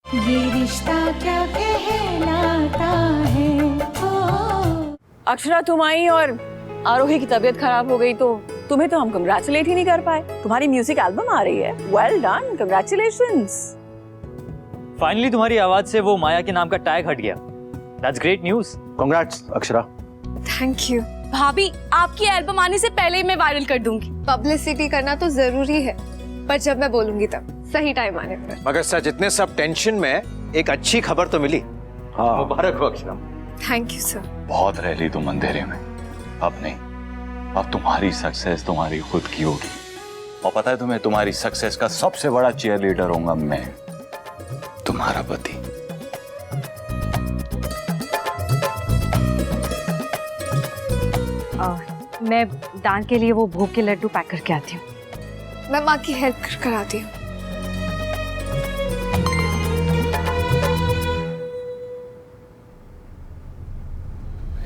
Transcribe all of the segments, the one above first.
ये रिश्ता क्या कहलाता है। अक्षरा, तुम आई और आरोही की तबीयत खराब हो गई तो तुम्हें तो हम कंग्रेचुलेट ही नहीं कर पाए। तुम्हारी म्यूजिक एल्बम आ रही है। Well done, congratulations. फाइनली तुम्हारी आवाज से वो माया के नाम का टैग हट गया। That's great news. Congrats Akshara. Thank you भाभी, आपकी एल्बम आने से पहले ही मैं वायरल कर दूंगी। पब्लिसिटी करना तो जरूरी है, पर जब मैं बोलूंगी तब, सही टाइम आने पर। मगर सर, जितने सब टेंशन में एक अच्छी खबर तो मिली। हाँ, मुबारक हो अक्षरा। Thank you sir. बहुत रह ली तुम अंधेरे में, अब नहीं। अब तुम्हारी सक्सेस तुम्हारी खुद की होगी। और पता है तुम्हें, तुम्हारी सक्सेस का सबसे बड़ा चीयर लीडर होऊंगा मैं, तुम्हारा पति। मैं दान के लिए वो भोग के लड्डू पैक करके आती हूँ। मैं माँ की हेल्प कराती हूँ।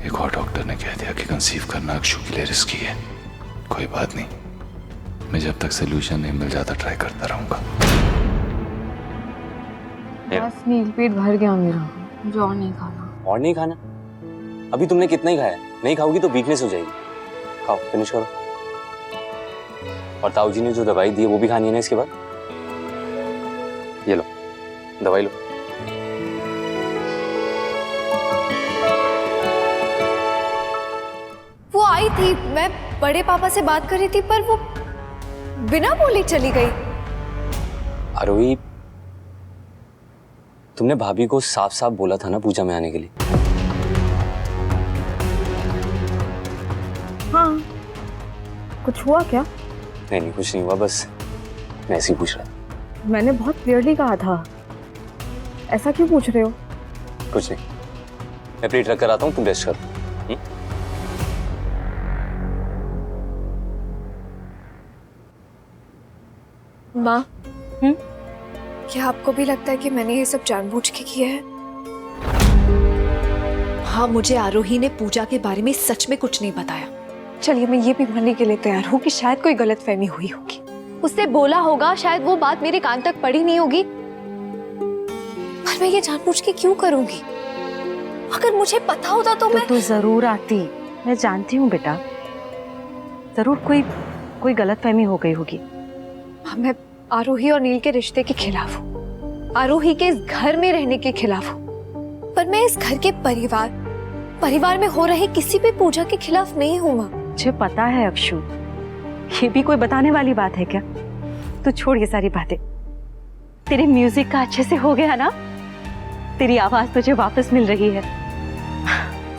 एक और डॉक्टर ने कह दिया कि कंसीव करना अक्षु के लिए रिस्की है। कोई बात नहीं, मैं जब तक सोल्यूशन नहीं मिल जाता ट्राई करता रहूंगा। बस नील, पेट भर गया मेरा, मुझे और नहीं खाना। और नहीं खाना? अभी तुमने कितना ही खाया? नहीं खाओगी तो वीकनेस हो जाएगी। खाओ, फिनिश करो। और ताऊ जी ने जो दवाई दी है वो भी खानी है ना इसके बाद। ये लो, दवाई लो। वो आई थी, मैं बड़े पापा से बात कर रही थी, पर वो बिना बोले चली गई। आरोही, तुमने भाभी को साफ साफ बोला था ना पूजा में आने के लिए। हाँ, कुछ हुआ क्या? नहीं नहीं, कुछ नहीं हुआ, बस मैं ऐसे ही पूछ रहा था। मैंने बहुत क्लियरली कहा था। ऐसा क्यों पूछ रहे हो? कुछ नहीं, मैं प्लेट रख कर आता हूँ, तुम रेस्ट करो। माँ, क्या आपको भी लगता है कि मैंने ये सब जानबूझ के किया है? हाँ, मुझे आरोही ने पूजा के बारे में सच में कुछ नहीं बताया। चलिए, मैं ये भी मानने के लिए तैयार हूँ कि शायद कोई गलतफहमी हुई होगी। उसने बोला होगा, शायद वो बात मेरे कान तक पड़ी नहीं होगी, पर मैं ये जानबूझ के क्यों करूंगी? अगर मुझे पता होता तो मैं जरूर आती। मैं जानती हूँ बेटा, जरूर कोई गलतफहमी हो गई होगी। मैं आरोही और नील के रिश्ते के खिलाफ हूँ, आरोही के इस घर में रहने के खिलाफ हूँ, पर मैं इस घर के परिवार में हो रहे किसी भी पूजा के खिलाफ नहीं हूँ। माँ, मुझे पता है अक्षु, ये भी कोई बताने वाली बात है क्या? तू छोड़ ये सारी बातें। तेरे म्यूजिक का अच्छे से हो गया ना? तेरी आवाज तुझे वापस मिल रही है।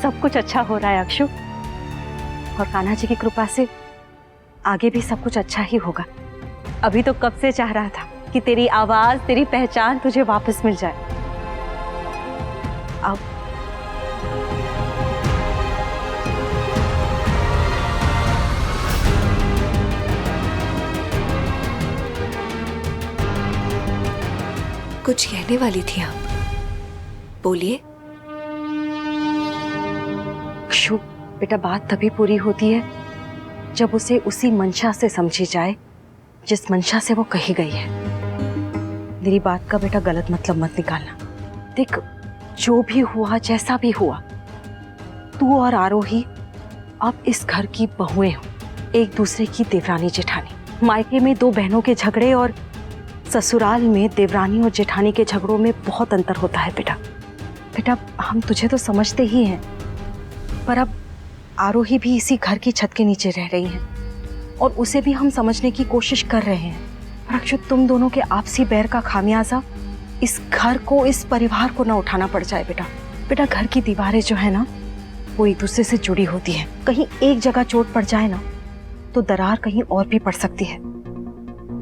सब कुछ अच्छा हो रहा है अक्षु, और कान्हा जी की कृपा से आगे भी सब कुछ अच्छा ही होगा। अभी तो कब से चाह रहा था कि तेरी आवाज, तेरी पहचान तुझे वापस मिल जाए। अब कुछ कहने वाली थी आप, बोलिए। अक्षु बेटा, बात तभी पूरी होती है जब उसे उसी मंशा से समझी जाए जिस मंशा से वो कही गई है। मेरी बात का बेटा गलत मतलब मत निकालना। देख, जो भी हुआ, जैसा भी हुआ, तू और आरोही अब इस घर की बहुएं हो, एक दूसरे की देवरानी जेठानी। मायके में दो बहनों के झगड़े और ससुराल में देवरानी और जेठानी के झगड़ों में बहुत अंतर होता है बेटा। बेटा, हम तुझे तो समझते ही हैं, पर अब आरोही भी इसी घर की छत के नीचे रह रही है और उसे भी हम समझने की कोशिश कर रहे हैं। पर अक्षु, तुम दोनों के आपसी बैर का खामियाजा इस घर को, इस परिवार को ना उठाना पड़ जाए बेटा। बेटा, घर की दीवारें जो है ना, वो एक दूसरे से जुड़ी होती है। कहीं एक जगह चोट पड़ जाए ना, तो दरार कहीं और भी पड़ सकती है।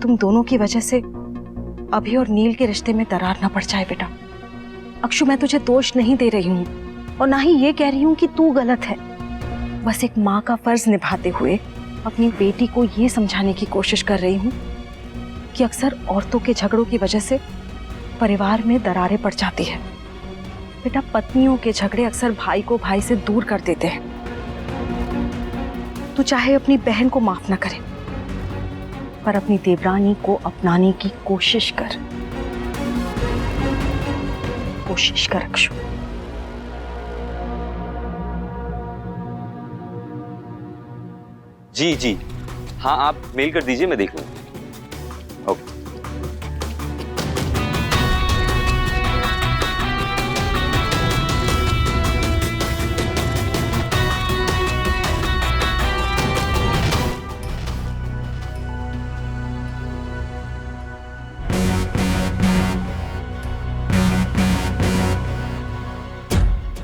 तुम दोनों की वजह से अभी और नील के रिश्ते में दरार ना पड़ जाए बेटा। अक्षु, मैं तुझे दोष नहीं दे रही हूँ और ना ही ये कह रही हूँ कि तू गलत है। बस एक माँ का फर्ज निभाते हुए अपनी बेटी को ये समझाने की कोशिश कर रही हूँ कि अक्सर औरतों के झगड़ों की वजह से परिवार में दरारें पड़ जाती है। बेटा, पत्नियों के झगड़े अक्सर भाई को भाई से दूर कर देते हैं। तू चाहे अपनी बहन को माफ न करे, पर अपनी देवरानी को अपनाने की कोशिश कर। कोशिश कर अक्षु। जी जी, हाँ आप मेल कर दीजिए, मैं देख लूंगा। ओके।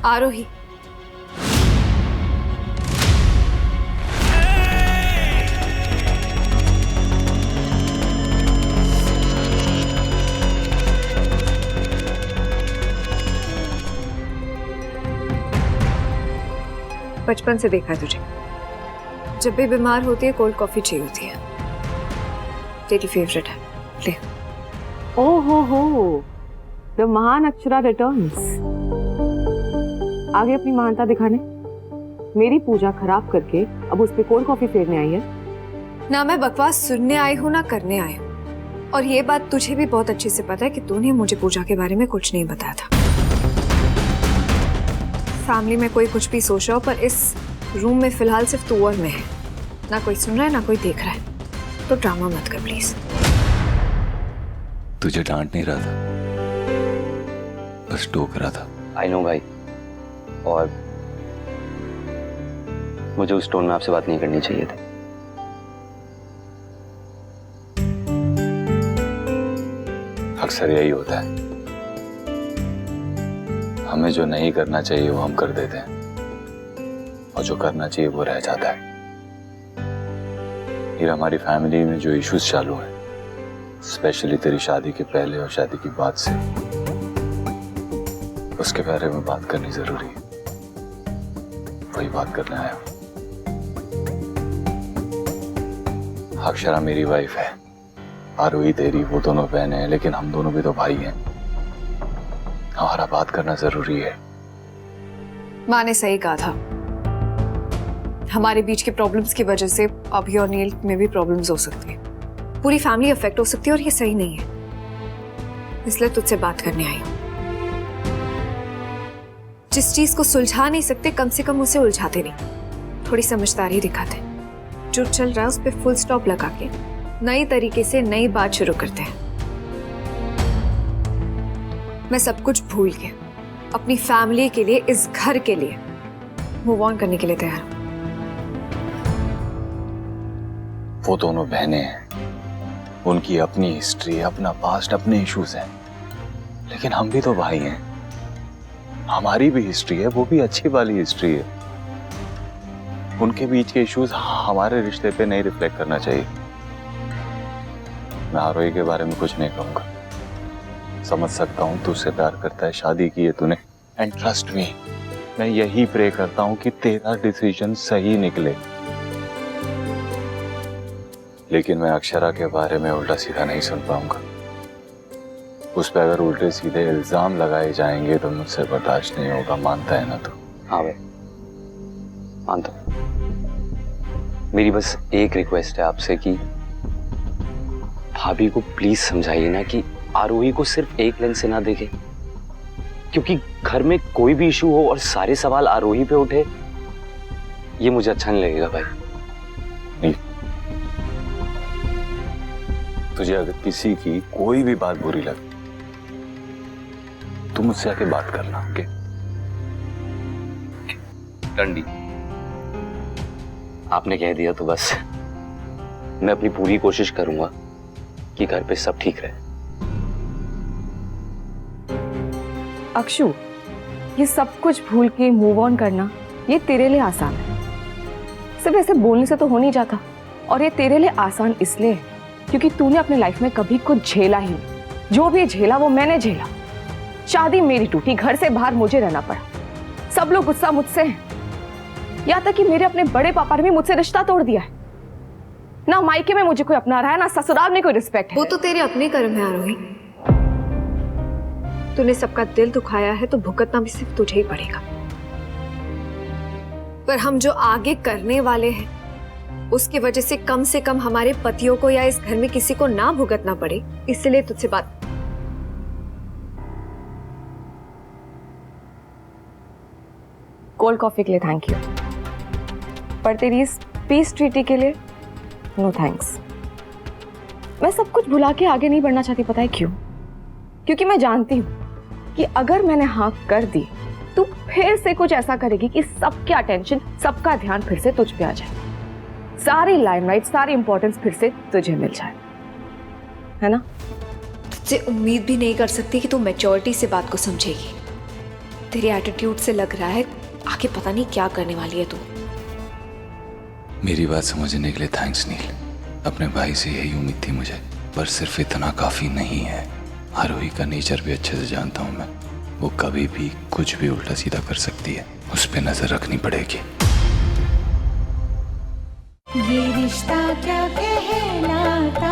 आरोही, बचपन से देखा है तुझे, जब भी बीमार होती है कोल्ड कॉफी चाहिए होती है। तेरी फेवरेट है, ले। ओ हो, द महान अक्षरा रिटर्न्स। आगे अपनी महानता दिखाने मेरी पूजा खराब करके अब उस पे कोल्ड कॉफी फेरने आई है। ना मैं बकवास सुनने आई हूँ ना करने आई हूँ, और ये बात तुझे भी बहुत अच्छे से पता है कि तूने मुझे पूजा के बारे में कुछ नहीं बताया था। फैमिली में कोई कुछ भी सोच रहा हो, पर इस रूम में फिलहाल सिर्फ तू और मैं है। ना कोई सुन रहा है ना कोई देख रहा है, तो ड्रामा मत कर प्लीज। तुझे डांट नहीं रहा था, बस टोक रहा था। आई नो भाई, और मुझे उस टोन में आपसे बात नहीं करनी चाहिए थी। अक्सर यही होता है, हमें जो नहीं करना चाहिए वो हम कर देते हैं, और जो करना चाहिए वो रह जाता है। ये हमारी फैमिली में जो इश्यूज चालू हैं, स्पेशली तेरी शादी के पहले और शादी के बाद से, उसके बारे में बात करनी जरूरी है। वही बात करने आया हूं। अक्षरा मेरी वाइफ है, आरोही तेरी, वो दोनों बहन हैं, लेकिन हम दोनों भी तो भाई हैं। हमारा बात करना जरूरी है। माँ ने सही कहा था, हमारे बीच के प्रॉब्लम्स की वजह से अभी और नील में भी प्रॉब्लम्स हो सकती है, पूरी फैमिली अफेक्ट हो सकती है, और ये सही नहीं है। इसलिए तुझसे बात करने आई हूं। जिस चीज को सुलझा नहीं सकते, कम से कम उसे उलझाते नहीं, थोड़ी समझदारी दिखाते। जो चल रहा है उस पर फुल स्टॉप लगा के नई तरीके से नई बात शुरू करते हैं। मैं सब कुछ भूल के अपनी फैमिली के लिए, इस घर के लिए मूव ऑन करने के लिए तैयार हूं। वो दोनों बहनें हैं, उनकी अपनी हिस्ट्री, अपना पास्ट, अपने इश्यूज हैं, लेकिन हम भी तो भाई हैं। हमारी भी हिस्ट्री है, वो भी अच्छी वाली हिस्ट्री है। उनके बीच के इश्यूज हमारे रिश्ते पे नहीं रिफ्लेक्ट करना चाहिए। मैं आरोही के बारे में कुछ नहीं कहूंगा, समझ सकता हूं तू उससे प्यार करता है, शादी की है तूने, एंड ट्रस्ट मी, मैं यही प्रे करता हूं कि तेरा डिसीजन सही निकले। लेकिन मैं अक्षरा के बारे में उल्टा सीधा नहीं सुन पाऊंगा। उस पर अगर उल्टे सीधे इल्जाम लगाए जाएंगे तो मुझसे बर्दाश्त नहीं होगा। मानता है ना तू? हाँ भाई, मानता हूं। मेरी बस एक रिक्वेस्ट है आपसे कि भाभी को प्लीज समझाइए ना कि आरोही को सिर्फ एक लेंस से ना देखे, क्योंकि घर में कोई भी इशू हो और सारे सवाल आरोही पे उठे, ये मुझे अच्छा नहीं लगेगा भाई। नहीं, तुझे अगर किसी की कोई भी बात बुरी लगे तुम मुझसे आके बात करना। ओके? डंडी, आपने कह दिया तो बस मैं अपनी पूरी कोशिश करूंगा कि घर पे सब ठीक रहे। अक्षु, ये सब कुछ भूल के मूव ऑन करना ये तेरे लिए आसान है। सिर्फ ऐसे बोलने से तो हो नहीं जाता, और ये तेरे लिए आसान इसलिए है क्योंकि तूने अपने लाइफ में कभी कुछ झेला ही नहीं। जो भी झेला वो मैंने झेला। शादी मेरी टूटी, घर से बाहर मुझे रहना पड़ा, सब लोग गुस्सा मुझसे हैं, यहाँ तक कि मेरे अपने बड़े पापा ने भी मुझसे रिश्ता तोड़ दिया है। ना मायके में मुझे कोई अपना रहा है, ना ससुराल में कोई रिस्पेक्ट है। वो तो तेरे अपने कर्म है आरोही। तूने सबका दिल दुखाया है तो भुगतना भी सिर्फ तुझे ही पड़ेगा। पर हम जो आगे करने वाले हैं उसकी वजह से कम हमारे पतियों को या इस घर में किसी को ना भुगतना पड़े, इसलिए तुझसे बात। कोल्ड कॉफी के लिए थैंक यू, पर तेरी इस पीस ट्रीटी के लिए नो थैंक्स। मैं सब कुछ भुला के आगे नहीं बढ़ना चाहती, पता है क्यों? क्योंकि मैं जानती हूँ कि अगर मैंने हाँ कर दी तो फिर से कुछ ऐसा करेगी कि सबके अटेंशन, सबका ध्यान फिर से तुझ पे आ जाए, सारी लाइमलाइट, सारी इंपॉर्टेंस फिर से तुझे मिल जाए, है ना? तुझसे उम्मीद भी नहीं कर सकती कि तू मैच्योरिटी से बात को समझेगी। तेरे एटीट्यूड से लग रहा है आगे पता नहीं क्या करने वाली है तू। मेरी बात समझने के लिए थैंक्स नील। अपने भाई से यही उम्मीद थी मुझे, पर सिर्फ इतना काफी नहीं है। आरोही का नेचर भी अच्छे से जानता हूं मैं। वो कभी भी कुछ भी उल्टा सीधा कर सकती है, उस पर नजर रखनी पड़ेगी। ये रिश्ता क्या कहलाता